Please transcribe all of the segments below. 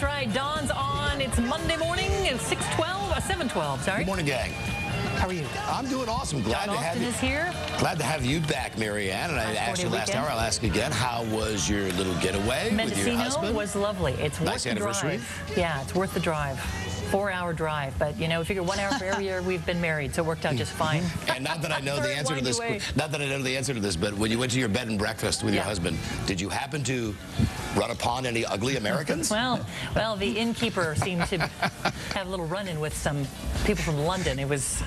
That's right. Dawn's on. It's Monday morning. It's 7:12. Sorry. Good morning, gang. How are you? I'm doing awesome. Glad John to have Austin you. is here. Glad to have you back, Marianne. And I asked you last hour. I'll ask again. How was your little getaway with your husband? Mendocino was lovely. It's worth Nice the anniversary. drive. Yeah, it's worth the drive. 4-hour drive, but you know, we figure 1 hour for every year we've been married, so it worked out just fine. And not that I know the answer to this, but when you went to your bed and breakfast with your husband, did you happen to run upon any ugly Americans? Well, the innkeeper seemed to have a little run-in with some people from London. It was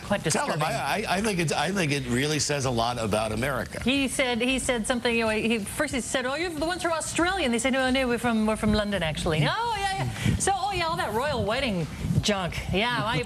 quite disturbing. Tell him, I think it really says a lot about America. He said something. You know, first he said, "Oh, you're the ones from Australia." And they said, "No, we're from London, actually." Oh, yeah. So, all that royal wedding junk. Yeah,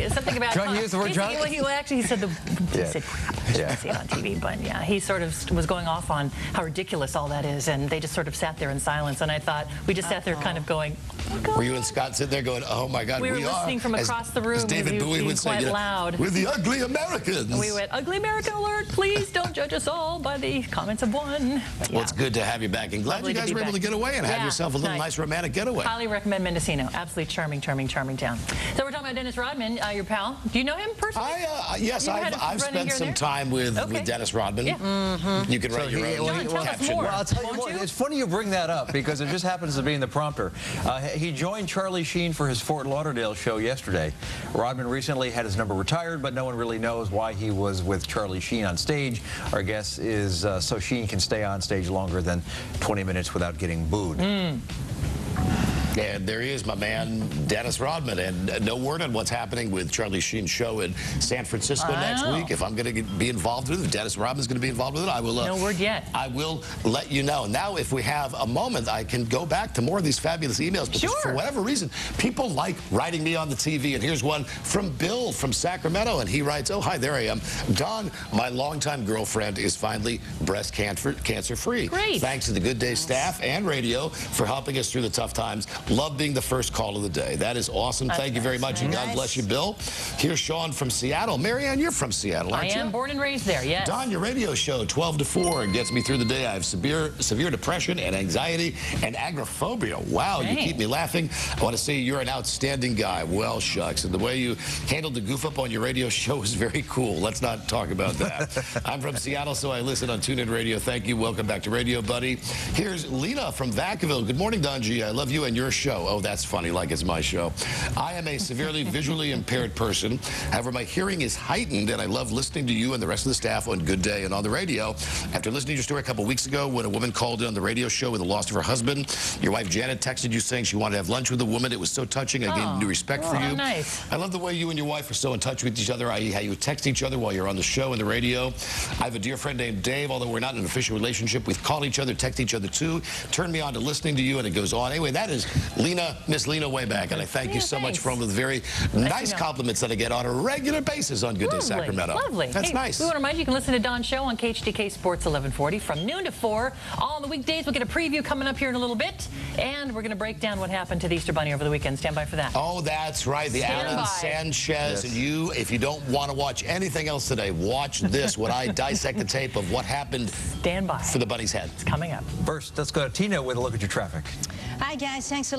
something about. John used the word junk? He said he said crap. I shouldn't say it on TV, but yeah, he sort of was going off on how ridiculous all that is, and they just sort of sat there in silence. And I thought we just sat there, kind of going. Oh, God. Were you and Scott sitting there going, "Oh my God, we were listening from across the room." As David Bowie would say, loud. "We're the ugly Americans." And we went, "Ugly American alert! Please don't judge us all by the comments of one." Well, it's good to have you back, and glad you guys were able to get away and have yourself a little nice romantic getaway. Highly recommend Mendocino. Absolutely charming town. So we're talking about Dennis Rodman, your pal. Do you know him personally? Yes, I've spent some time with Dennis Rodman. Yeah. You can write your own caption. Well, I'll tell you what, it's funny you bring that up because it just happens to be in the prompter. He joined Charlie Sheen for his Fort Lauderdale show yesterday. Rodman recently had his number retired, but no one really knows why he was with Charlie Sheen on stage. Our guess is so Sheen can stay on stage longer than 20 minutes without getting booed. And there he is, my man, Dennis Rodman. And no word on what's happening with Charlie Sheen's show in San Francisco next week. If I'm going to be involved with it, if Dennis Rodman's going to be involved with it, I will. No word yet. I will let you know. Now, if we have a moment, I can go back to more of these fabulous emails. Because for whatever reason, people like writing me on the TV. And here's one from Bill from Sacramento. And he writes, "Oh, hi, there I am. Don, my longtime girlfriend is finally breast cancer-free. Great. Thanks to the Good Day staff and radio for helping us through the tough times. Love being the first call of the day." That is awesome. Thank you very much. And God bless you, Bill. Here's Sean from Seattle. Marianne, you're from Seattle, aren't you? I am born and raised there, yes. Don, your radio show, 12 to 4, gets me through the day. I have severe depression and anxiety and agoraphobia. Wow, you keep me laughing. I want to say you're an outstanding guy. Well, shucks. And the way you handled the goof up on your radio show is very cool. Let's not talk about that. I'm from Seattle, so I listen on TuneIn Radio. Thank you. Welcome back to Radio, buddy. Here's Lena from Vacaville. Good morning, Don G. I love you and your show. Oh, that's funny, like it's my show. I am a severely visually impaired person. However, my hearing is heightened, and I love listening to you and the rest of the staff on Good Day and on the radio. After listening to your story a couple weeks ago when a woman called in on the radio show with the loss of her husband, your wife Janet texted you saying she wanted to have lunch with a woman. It was so touching. I gained new respect for you. Nice. I love the way you and your wife are so in touch with each other, how you text each other while you're on the show and the radio. I have a dear friend named Dave. Although we're not in an official relationship, we call each other, text each other too. Turn me on to listening to you, and it goes on. Anyway, that is Lena, Miss Lena way back, and I thank you so much for all the very nice compliments that I get on a regular basis on Good Day Sacramento. Lovely. That's nice. We want to remind you can listen to Don's show on KHDK Sports 1140 from noon to 4. All on the weekdays. We'll get a preview coming up here in a little bit, and we're going to break down what happened to the Easter Bunny over the weekend. Stand by for that. Oh, that's right. The Alan Sanchez. And you, if you don't want to watch anything else today, watch this when I dissect the tape of what happened for the Bunny's head. It's coming up. First, let's go to Tina with a look at your traffic. Hi, guys. Thanks.